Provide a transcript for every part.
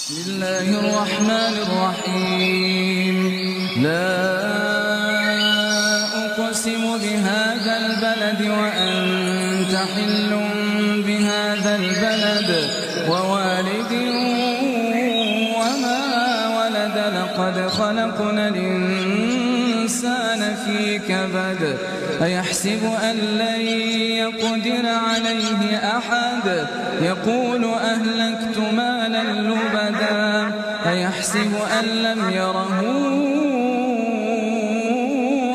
بسم الله الرحمن الرحيم. لا أقسم بهذا البلد وأنت حل بهذا البلد ووالد وما ولد لقد خلقنا الإنسان في كبد أيحسب أن لن يقدر عليه أحد يقول أهلكت مالا لبدا أيحسب أن لم يره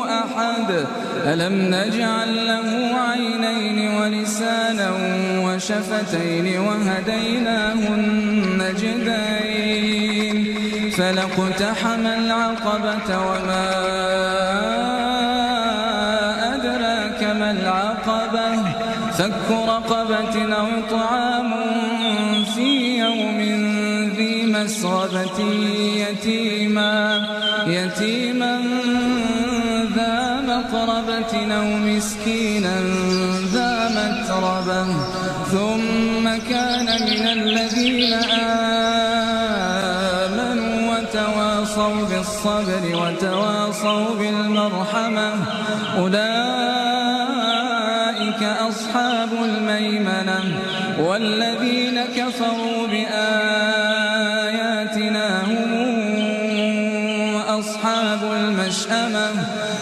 أحد ألم نجعل له عينين ولسانا وشفتين وهديناه النجدين فلاقتحم العقبة وما أدراك ما العقبة فك رقبة أو إطعام في يوم ذي مسغبة يتيما ذا مقربة أو مسكينا ذا متربة ثم كان من الذين آمنوا وتواصوا بالصبر وتواصوا بالمرحمة أولئك أصحاب الميمنة والذين كفروا بآياتنا هم أصحاب المشأمة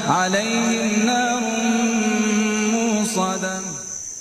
عليهم نار